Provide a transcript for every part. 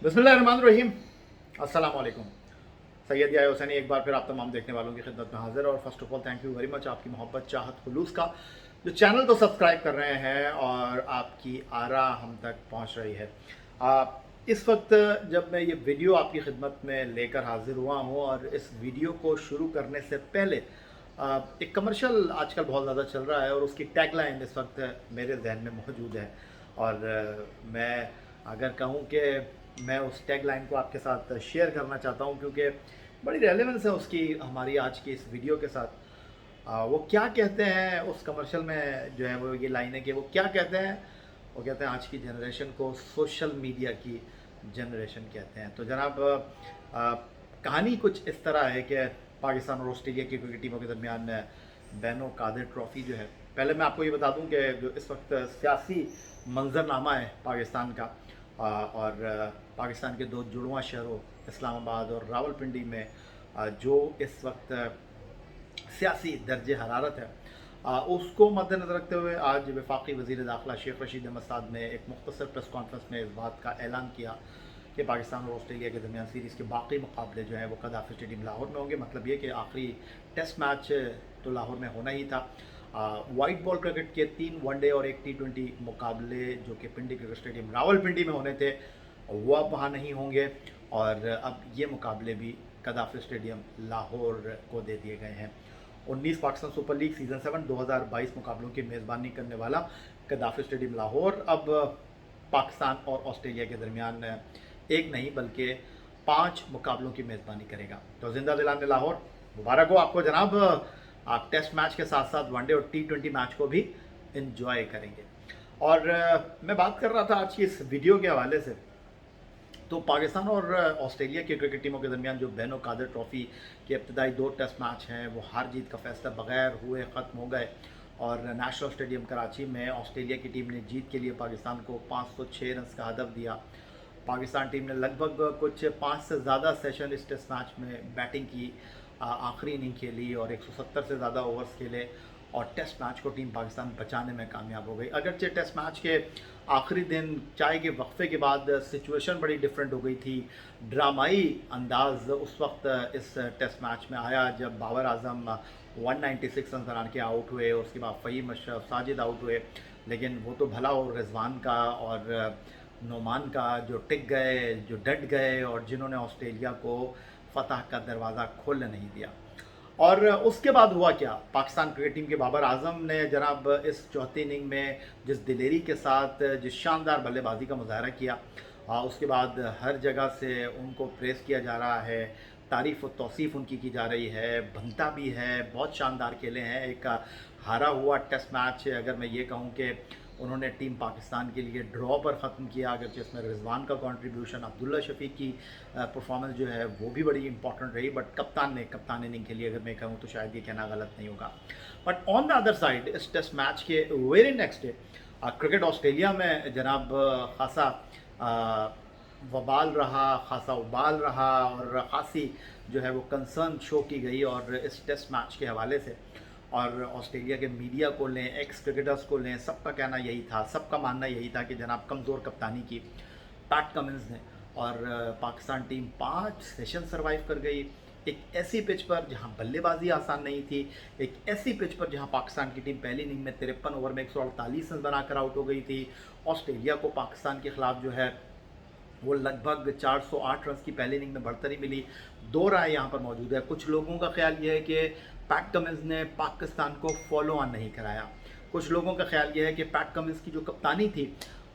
बिस्मिल्लाहिर्रहमानिर्रहीम। अस्सलाम वालेकुम। सैयद या हुसैनी एक बार फिर आप तमाम देखने वालों की खिदमत में हाजिर। और first of all thank you very much आपकी मोहब्बत, चाहत, खुलूस का जो चैनल को सब्सक्राइब कर रहे हैं और आपकी आरा हम तक पहुंच रही है। इस वक्त जब मैं ये वीडियो आपकी खिदमत में लेकर हाजिर हुआ हूँ और इस वीडियो को शुरू करने से पहले एक कमर्शियल आजकल बहुत ज़्यादा चल रहा है और उसकी टैगलाइन इस वक्त मेरे जहन में मौजूद है। और मैं अगर कहूँ कि मैं उस टैगलाइन को आपके साथ शेयर करना चाहता हूँ क्योंकि बड़ी रेलेवेंस है उसकी हमारी आज की इस वीडियो के साथ। वो क्या कहते हैं उस कमर्शियल में जो है वो ये लाइन है कि वो क्या कहते हैं, वो कहते हैं आज की जनरेशन को सोशल मीडिया की जनरेशन कहते हैं। तो जनाब कहानी कुछ इस तरह है कि पाकिस्तान और ऑस्ट्रेलिया की क्रिकेट टीमों के दरमियान बैनो कादिर ट्रॉफ़ी जो है, पहले मैं आपको ये बता दूं कि जो इस वक्त सियासी मंजरनामा है पाकिस्तान का और पाकिस्तान के दो जुड़वा शहरों इस्लामाबाद और रावलपिंडी में जो इस वक्त सियासी दर्ज हरारत है उसको मद्देनज़र रखते हुए आज वफाकी वज़ीर दाखिला शेख रशीद अहमद साद ने एक मुख्तसर प्रेस कॉन्फ्रेंस में इस बात का ऐलान किया कि पाकिस्तान और ऑस्ट्रेलिया के दरमियान सीरीज़ के बाकी मुकाबले जो हैं वो कदाफी स्टेडियम लाहौर में होंगे। मतलब ये कि आखिरी टेस्ट मैच तो लाहौर में होना ही था। वाइट बॉल क्रिकेट के 3 वनडे और एक T20 मुकाबले जो कि पिंडी क्रिकेट स्टेडियम रावलपिंडी में होने थे वो अब वहाँ नहीं होंगे और अब ये मुकाबले भी कदाफी स्टेडियम लाहौर को दे दिए गए हैं। 19 पाकिस्तान सुपर लीग सीज़न 7 2022 मुकाबलों की मेज़बानी करने वाला कदाफी स्टेडियम लाहौर अब पाकिस्तान और ऑस्ट्रेलिया के दरमियान एक नहीं बल्कि 5 मुकाबलों की मेज़बानी करेगा। तो जिंदा दिलाने लाहौर, मुबारक हो आपको जनाब। आप टेस्ट मैच के साथ साथ वनडे और T20 मैच को भी इंजॉय करेंगे। और मैं बात कर रहा था आज की इस वीडियो के हवाले से, तो पाकिस्तान और ऑस्ट्रेलिया की क्रिकेट टीमों के दरमियान जो बैनो कादिर ट्रॉफ़ी के इब्तदाई 2 टेस्ट मैच हैं वो हार जीत का फैसला बगैर हुए ख़त्म हो गए और नेशनल स्टेडियम कराची में ऑस्ट्रेलिया की टीम ने जीत के लिए पाकिस्तान को 506 रन का हदफ दिया। पाकिस्तान टीम ने लगभग कुछ 5 से ज़्यादा सेशन इस टेस्ट मैच में बैटिंग की, आखिरी इनिंग खेली और 170 से ज़्यादा ओवर्स खेले और टेस्ट मैच को टीम पाकिस्तान बचाने में कामयाब हो गई। अगरचे टेस्ट मैच के आखिरी दिन चाय के वक्फे के बाद सिचुएशन बड़ी डिफरेंट हो गई थी। ड्रामाई अंदाज उस वक्त इस टेस्ट मैच में आया जब बाबर आजम 196 रन बना के आउट हुए, उसके बाद फ़हीम अशरफ, साजिद आउट हुए। लेकिन वो तो भला और रिजवान का और नोमान का जो टिक गए, जो डट गए और जिन्होंने ऑस्ट्रेलिया को फतह का दरवाज़ा खोलने नहीं दिया। और उसके बाद हुआ क्या, पाकिस्तान क्रिकेट टीम के बाबर आजम ने जनाब इस चौथी इनिंग में जिस दिलेरी के साथ जिस शानदार बल्लेबाजी का मुजाहरा किया, उसके बाद हर जगह से उनको प्रेस किया जा रहा है, तारीफ़ और तौसीफ़ उनकी की जा रही है, बनता भी है, बहुत शानदार खेले हैं। एक हारा हुआ टेस्ट मैच अगर मैं ये कहूँ कि उन्होंने टीम पाकिस्तान के लिए ड्रॉ पर ख़त्म किया, अगर जिसमें रिजवान का कंट्रीब्यूशन, अब्दुल्ला शफीक की परफॉर्मेंस जो है वो भी बड़ी इंपॉर्टेंट रही। बट कप्तान इनिंग के लिए अगर मैं कहूँ तो शायद ये कहना गलत नहीं होगा। But on the other side इस टेस्ट मैच के very next day cricket Australia में जनाब खासा वबाल रहा, खासा उबाल रहा और खासी जो है वो कंसर्न शो की गई और इस टेस्ट मैच के हवाले से। और ऑस्ट्रेलिया के मीडिया को लें, एक्स क्रिकेटर्स को लें, सबका कहना यही था, सबका मानना यही था कि जनाब कमज़ोर कप्तानी की पैट कमिंस ने और पाकिस्तान टीम 5 सेशन सरवाइव कर गई। एक ऐसी पिच पर जहां बल्लेबाजी आसान नहीं थी, एक ऐसी पिच पर जहां पाकिस्तान की टीम पहली इनिंग में 53 ओवर में 148 रन बनाकर आउट हो गई थी। ऑस्ट्रेलिया को पाकिस्तान के खिलाफ जो है वो लगभग 408 रन की पहली इनिंग में बढ़तरी मिली। 2 राय यहाँ पर मौजूद है। कुछ लोगों का ख्याल ये है कि पैट कमिंस ने पाकिस्तान को फॉलो ऑन नहीं कराया, कुछ लोगों का ख्याल ये है कि पैट कमिंस की जो कप्तानी थी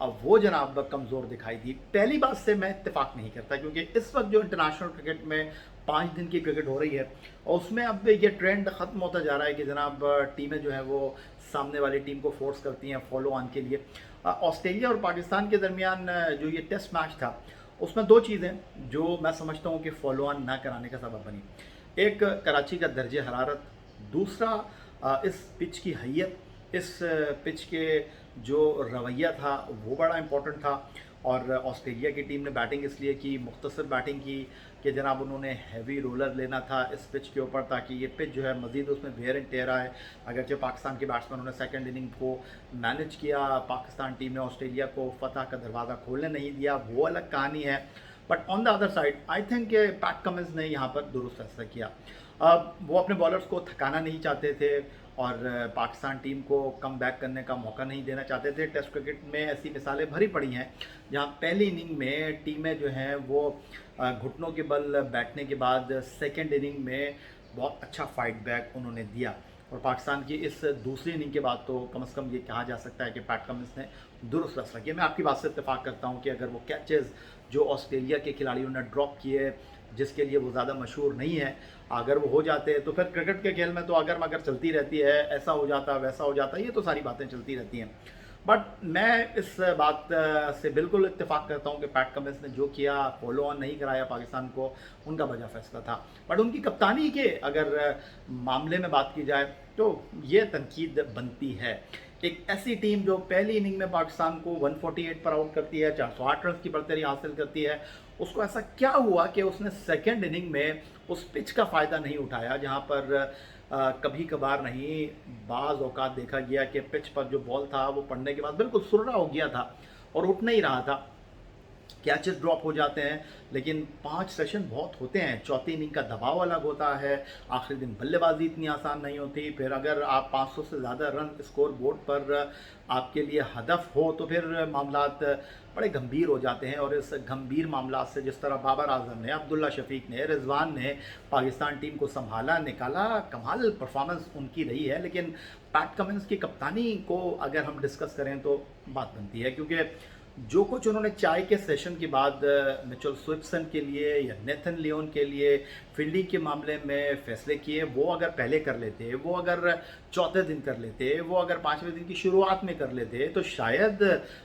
अब वो जनाब कमज़ोर दिखाई दी। पहली बात से मैं इत्तेफाक नहीं करता क्योंकि इस वक्त जो इंटरनेशनल क्रिकेट में 5 दिन की क्रिकेट हो रही है और उसमें अब ये ट्रेंड ख़त्म होता जा रहा है कि जनाब टीमें जो है वो सामने वाली टीम को फोर्स करती हैं फॉलो ऑन के लिए। ऑस्ट्रेलिया और पाकिस्तान के दरमियान जो ये टेस्ट मैच था उसमें 2 चीज़ें जो मैं समझता हूँ कि फॉलो ऑन ना कराने का सबब बनी। एक कराची का दर्जे हरारत, दूसरा इस पिच की हैयत, इस पिच के जो रवैया था वो बड़ा इम्पोर्टेंट था। और ऑस्ट्रेलिया की टीम ने बैटिंग इसलिए की, मुख्तसर बैटिंग की कि जनाब उन्होंने हैवी रोलर लेना था इस पिच के ऊपर ताकि ये पिच जो है मज़ीद उसमें वेयर एंड टेयर आए। अगरचे पाकिस्तान के बैट्समैनों ने सेकंड इनिंग को मैनेज किया, पाकिस्तान टीम ने ऑस्ट्रेलिया को फतह का दरवाज़ा खोलने नहीं दिया, वो अलग कहानी है। But on the other side I think PAT Cummins ने यहाँ पर दुरुस्त फैसला किया। वो अपने बॉलर्स को थकाना नहीं चाहते थे और पाकिस्तान टीम को कम बैक करने का मौका नहीं देना चाहते थे। टेस्ट क्रिकेट में ऐसी मिसालें भरी पड़ी हैं जहाँ पहली इनिंग में टीमें जो हैं वो घुटनों के बल बैठने के बाद सेकेंड इनिंग में बहुत अच्छा फाइट बैक उन्होंने दिया। और पाकिस्तान की इस दूसरी इनिंग के बाद तो कम से कम ये कहा जा सकता है कि पैट कमिंस ने दुरुस्त फैसला किया। मैं आपकी बात से इत्तेफाक करता हूँ कि अगर वो कैचेज़ जो ऑस्ट्रेलिया के खिलाड़ियों ने ड्रॉप किए, जिसके लिए वो ज़्यादा मशहूर नहीं है, अगर वो हो जाते हैं तो फिर क्रिकेट के खेल में तो अगर मगर चलती रहती है, ऐसा हो जाता वैसा हो जाता, ये तो सारी बातें चलती रहती हैं। बट मैं इस बात से बिल्कुल इत्तेफाक करता हूँ कि पैट कमिंस ने जो किया, फॉलो ऑन नहीं कराया पाकिस्तान को, उनका वजह फैसला था। बट उनकी कप्तानी के अगर मामले में बात की जाए तो ये तनकीद बनती है। एक ऐसी टीम जो पहली इनिंग में पाकिस्तान को 148 पर आउट करती है, 408 रन की बढ़तरी हासिल करती है, उसको ऐसा क्या हुआ कि उसने सेकेंड इनिंग में उस पिच का फ़ायदा नहीं उठाया जहाँ पर कभी कभार नहीं, बाज़ औकात देखा गया कि पिच पर जो बॉल था वो पड़ने के बाद बिल्कुल सुर्रा हो गया था और उठ नहीं रहा था, कैचेस ड्रॉप हो जाते हैं। लेकिन 5 सेशन बहुत होते हैं, चौथी इनिंग का दबाव अलग होता है, आखिरी दिन बल्लेबाजी इतनी आसान नहीं होती। फिर अगर आप 500 से ज़्यादा रन स्कोर बोर्ड पर आपके लिए हदफ हो तो फिर मामलात बड़े गंभीर हो जाते हैं। और इस गंभीर मामलात से जिस तरह बाबर आजम ने, अब्दुल्ला शफीक ने, रिजवान ने पाकिस्तान टीम को संभाला, निकाला, कमाल परफॉर्मेंस उनकी रही है। लेकिन पैट कमिंस की कप्तानी को अगर हम डिस्कस करें तो बात बनती है, क्योंकि जो कुछ उन्होंने चाय के सेशन के बाद मिचेल स्विप्सन के लिए या नेथन लियोन के लिए फील्डिंग के मामले में फ़ैसले किए, वो अगर पहले कर लेते, वो अगर चौथे दिन कर लेते, वो अगर 5वें दिन की शुरुआत में कर लेते तो शायद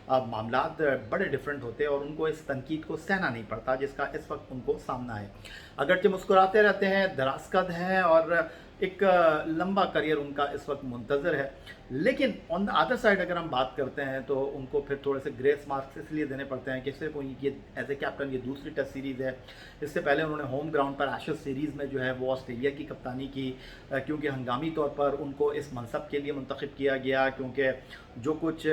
मामलात बड़े डिफरेंट होते और उनको इस तनकीद को सहना नहीं पड़ता जिसका इस वक्त उनको सामना है। अगरचे मुस्कुराते रहते हैं, दराज़कद हैं और एक लंबा करियर उनका इस वक्त मुंतज़र है। लेकिन ऑन द अदर साइड अगर हम बात करते हैं तो उनको फिर थोड़े से ग्रेस मार्क्स इसलिए देने पड़ते हैं कि सिर्फ ये एज ए कैप्टन ये दूसरी टेस्ट सीरीज़ है। इससे पहले उन्होंने होम ग्राउंड पर एशेज़ सीरीज़ में जो है वो ऑस्ट्रेलिया की कप्तानी की, क्योंकि हंगामी तौर पर उनको इस मनसब के लिए मुंतखब किया गया, क्योंकि जो कुछ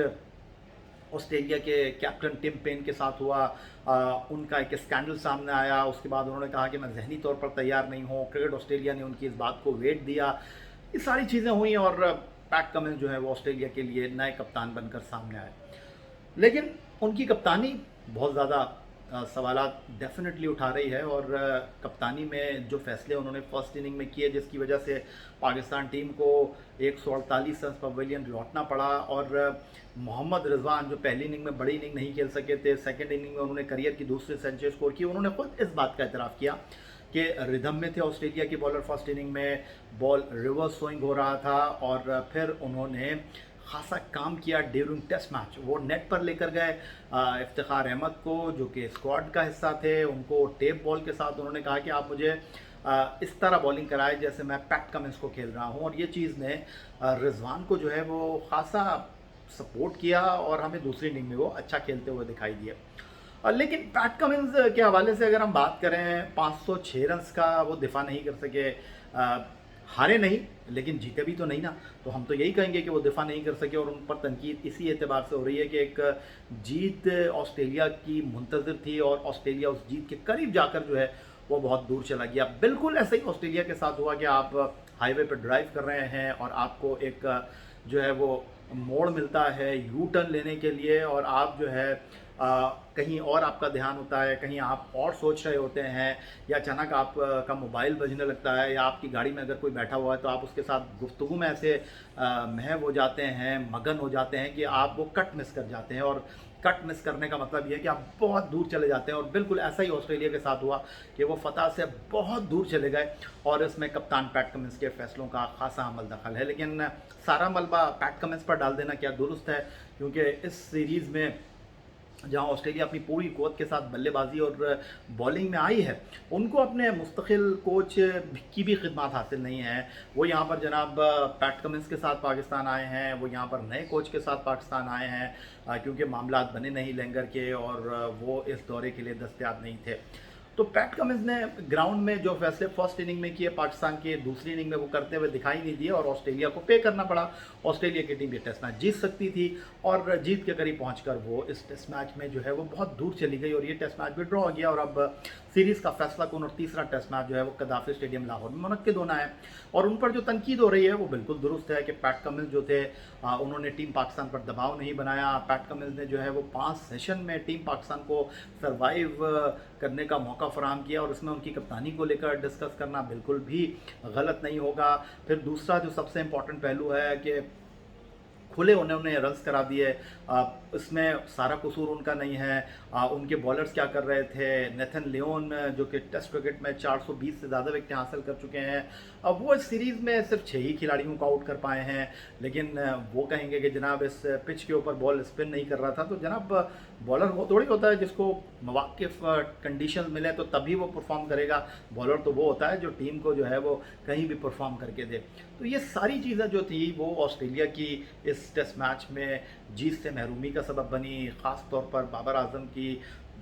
ऑस्ट्रेलिया के कैप्टन टिम पेन के साथ हुआ, उनका एक स्कैंडल सामने आया। उसके बाद उन्होंने कहा कि मैं जहनी तौर पर तैयार नहीं हूँ, क्रिकेट ऑस्ट्रेलिया ने उनकी इस बात को वेट दिया, ये सारी चीज़ें हुई और पैट कमिंस जो है वो ऑस्ट्रेलिया के लिए नए कप्तान बनकर सामने आए। लेकिन उनकी कप्तानी बहुत ज़्यादा सवालात डेफिनेटली उठा रही है और कप्तानी में जो फैसले उन्होंने फर्स्ट इनिंग में किए, जिसकी वजह से पाकिस्तान टीम को 148 रन पवेलियन लौटना पड़ा और मोहम्मद रिजवान जो पहली इनिंग में बड़ी इनिंग नहीं खेल सके थे, सेकंड इनिंग में उन्होंने करियर की दूसरी सेंचुरी स्कोर की। उन्होंने खुद इस बात का एतराफ़ किया कि रिदम में थे ऑस्ट्रेलिया के बॉलर, फर्स्ट इनिंग में बॉल रिवर्स स्विंग हो रहा था और फिर उन्होंने खासा काम किया ड्यूरिंग टेस्ट मैच। वो नेट पर लेकर गए इफ्तिखार अहमद को, जो कि स्क्वाड का हिस्सा थे, उनको टेप बॉल के साथ उन्होंने कहा कि आप मुझे इस तरह बॉलिंग कराए जैसे मैं पैट कमिंस को खेल रहा हूँ। और ये चीज़ ने रिजवान को जो है वो खासा सपोर्ट किया और हमें दूसरी इनिंग में वो अच्छा खेलते हुए दिखाई दिया। लेकिन पैट कमिंस के हवाले से अगर हम बात करें, 506 रन का वो दिफा नहीं कर सके, हारे नहीं लेकिन जीते भी तो नहीं ना, तो हम तो यही कहेंगे कि वो दिफा नहीं कर सके। और उन पर तनकीद इसी एतबार से हो रही है कि एक जीत ऑस्ट्रेलिया की मुंतज़िर थी और ऑस्ट्रेलिया उस जीत के करीब जाकर जो है वो बहुत दूर चला गया। बिल्कुल ऐसे ही ऑस्ट्रेलिया के साथ हुआ कि आप हाईवे पर ड्राइव कर रहे हैं और आपको एक जो है वो मोड़ मिलता है यू टर्न लेने के लिए और आप जो है कहीं और आपका ध्यान होता है, कहीं आप और सोच रहे होते हैं, या अचानक आपका मोबाइल बजने लगता है, या आपकी गाड़ी में अगर कोई बैठा हुआ है तो आप उसके साथ गुफ्तगू में ऐसे महव हो जाते हैं, मगन हो जाते हैं कि आप वो कट मिस कर जाते हैं। और कट मिस करने का मतलब ये है कि आप बहुत दूर चले जाते हैं। और बिल्कुल ऐसा ही ऑस्ट्रेलिया के साथ हुआ कि वो फतह से बहुत दूर चले गए और इसमें कप्तान पैट कमिंस के फैसलों का खासा अमल दखल है। लेकिन सारा मलबा पैट कमिंस पर डाल देना क्या दुरुस्त है, क्योंकि इस सीरीज़ में जहां ऑस्ट्रेलिया अपनी पूरी क़ुव्वत के साथ बल्लेबाजी और बॉलिंग में आई है, उनको अपने मुस्तकिल कोच की भी खिदमत हासिल नहीं है। वो यहाँ पर जनाब पैट कमिंस के साथ पाकिस्तान आए हैं, वो यहाँ पर नए कोच के साथ पाकिस्तान आए हैं क्योंकि मामलात बने नहीं लैंगर के और वो इस दौरे के लिए दस्तयाब नहीं थे। तो पैट कमिंस ने ग्राउंड में जो फैसले फर्स्ट इनिंग में किए पाकिस्तान के, दूसरी इनिंग में वो करते हुए दिखाई नहीं दिए और ऑस्ट्रेलिया को पे करना पड़ा। ऑस्ट्रेलिया की टीम ये टेस्ट मैच जीत सकती थी और जीत के करीब पहुंचकर वो इस टेस्ट मैच में जो है वो बहुत दूर चली गई और ये टेस्ट मैच भी ड्रॉ हो गया और अब सीरीज़ का फैसला कौन और तीसरा टेस्ट मैच जो है वो कदाफी स्टेडियम लाहौर में मुनक्किद होना है। और उन पर जो तनकीद हो रही है वो बिल्कुल दुरुस्त है कि पैट कमिंस जो थे उन्होंने टीम पाकिस्तान पर दबाव नहीं बनाया। पैट कमिंस ने जो है वो 5 सेशन में टीम पाकिस्तान को सर्वाइव करने का मौका फराहम किया और उसमें उनकी कप्तानी को लेकर डिस्कस करना बिल्कुल भी गलत नहीं होगा। फिर दूसरा जो सबसे इम्पॉर्टेंट पहलू है कि खुले उन्होंने रन्स करा दिए, इसमें सारा कसूर उनका नहीं है। उनके बॉलर्स क्या कर रहे थे, नेथन लियोन जो कि टेस्ट क्रिकेट में 420 से ज़्यादा विकेटें हासिल कर चुके हैं, अब वो इस सीरीज़ में सिर्फ 6 ही खिलाड़ियों को आउट कर पाए हैं। लेकिन वो कहेंगे कि जनाब इस पिच के ऊपर बॉल स्पिन नहीं कर रहा था, तो जनाब बॉलर वो थोड़ी होता है जिसको मवाकिफ़ कंडीशन मिले तो तभी वो परफॉर्म करेगा। बॉलर तो वो होता है जो टीम को जो है वो कहीं भी परफॉर्म करके दे। तो ये सारी चीज़ें जो थी वो ऑस्ट्रेलिया की इस टेस्ट मैच में जीत से महरूमी का सबब बनी। ख़ास तौर पर बाबर आजम की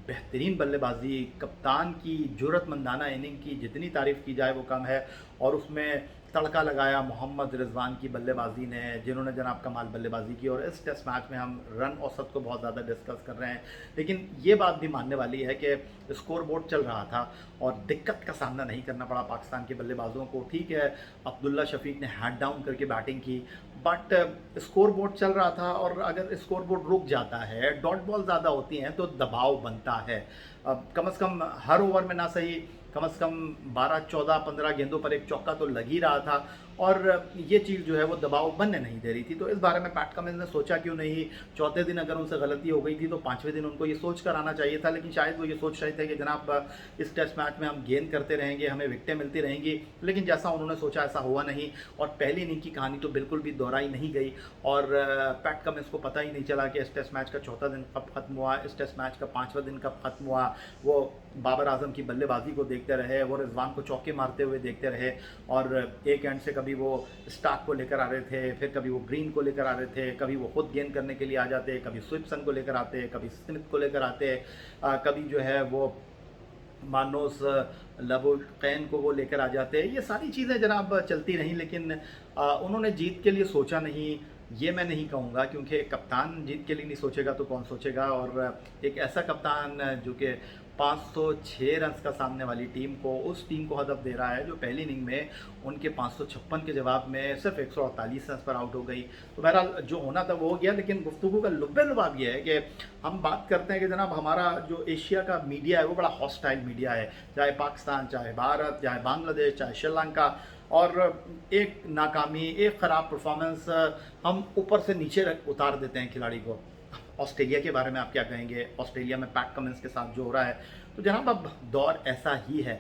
बेहतरीन बल्लेबाजी, कप्तान की जुर्रतमंदाना इनिंग की जितनी तारीफ़ की जाए वो कम है और उसमें तड़का लगाया मोहम्मद रिजवान की बल्लेबाजी ने, जिन्होंने जनाब कमाल बल्लेबाजी की। और इस टेस्ट मैच में हम रन औसत को बहुत ज़्यादा डिस्कस कर रहे हैं, लेकिन ये बात भी मानने वाली है कि स्कोर बोर्ड चल रहा था और दिक्कत का सामना नहीं करना पड़ा पाकिस्तान के बल्लेबाजों को। ठीक है, अब्दुल्ला शफीक ने हैड डाउन करके बैटिंग की, बट स्कोर बोर्ड चल रहा था और अगर स्कोर बोर्ड रुक जाता है, डॉट बॉल ज़्यादा होती हैं तो दबाव बनता है। कम से कम हर ओवर में ना सही, कम से कम 12, 14, 15 गेंदों पर एक चौका तो लग ही रहा था और ये चीज़ जो है वो दबाव बनने नहीं दे रही थी। तो इस बारे में पैट कमिंस ने सोचा क्यों नहीं, चौथे दिन अगर उनसे गलती हो गई थी तो 5वें दिन उनको ये सोच कर आना चाहिए था। लेकिन शायद वो ये सोच रहे थे कि जनाब इस टेस्ट मैच में हम गेंद करते रहेंगे, हमें विकेटें मिलती रहेंगी, लेकिन जैसा उन्होंने सोचा ऐसा हुआ नहीं और पहली इनिंग की कहानी तो बिल्कुल भी दोहराई नहीं गई। और पैट कमिंस को पता ही नहीं चला कि इस टेस्ट मैच का चौथा दिन कब खत्म हुआ, इस टेस्ट मैच का 5वां दिन कब खत्म हुआ। वो बाबर आजम की बल्लेबाजी को देखते रहे, वो रिजवान को चौके मारते हुए देखते रहे और एक एंड से कभी वो स्टार्क को लेकर आ रहे थे, फिर कभी वो ग्रीन को लेकर आ रहे थे, कभी वो खुद गेंद करने के लिए आ जाते, कभी स्विप्सन को लेकर आते, कभी स्मिथ को लेकर आते, कभी जो है वो मानोस लबुकैन को वो लेकर आ जाते। ये सारी चीज़ें जनाब चलती रहीं, लेकिन उन्होंने जीत के लिए सोचा नहीं, ये मैं नहीं कहूँगा, क्योंकि कप्तान जीत के लिए नहीं सोचेगा तो कौन सोचेगा। और एक ऐसा कप्तान जो कि 506 रन्स का सामने वाली टीम को, उस टीम को हदफ दे रहा है जो पहली इनिंग में उनके 556 के जवाब में सिर्फ 148 रन पर आउट हो गई। तो बहरहाल जो होना था वो हो गया। लेकिन गुफ्तगू का लुब्बे लुबाब ये है कि हम बात करते हैं कि जनाब हमारा जो एशिया का मीडिया है वो बड़ा हॉस्टाइल मीडिया है, चाहे पाकिस्तान, चाहे भारत, चाहे बांग्लादेश, चाहे श्रीलंका, और एक नाकामी, एक ख़राब परफॉर्मेंस हम ऊपर से नीचे उतार देते हैं खिलाड़ी को। ऑस्ट्रेलिया के बारे में आप क्या कहेंगे? ऑस्ट्रेलिया में पैट कमिंस के साथ जो हो रहा है, तो जनाब अब दौर ऐसा ही है।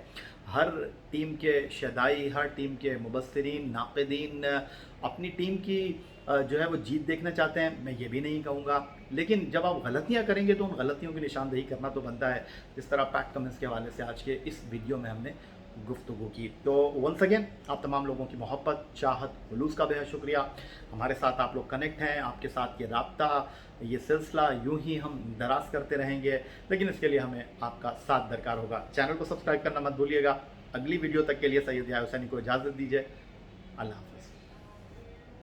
हर टीम के शदाई, हर टीम के मुबस्सिरीन, नाक़िदीन अपनी टीम की जो है वो जीत देखना चाहते हैं, मैं ये भी नहीं कहूँगा। लेकिन जब आप गलतियाँ करेंगे तो उन गलतियों की निशानदेही करना तो बनता है, जिस तरह पैट कमिंस के हवाले से आज के इस वीडियो में हमने गुफ्तगू की। तो वंस अगेन आप तमाम लोगों की मोहब्बत, चाहत, खुलूस का बेहद शुक्रिया। हमारे साथ आप लोग कनेक्ट हैं, आपके साथ ये राब्ता, ये सिलसिला यूं ही हम दराज करते रहेंगे, लेकिन इसके लिए हमें आपका साथ दरकार होगा। चैनल को सब्सक्राइब करना मत भूलिएगा। अगली वीडियो तक के लिए सैयद याहिया हुसैनी को इजाज़त दीजिए। अल्लाह हाफ़िज़।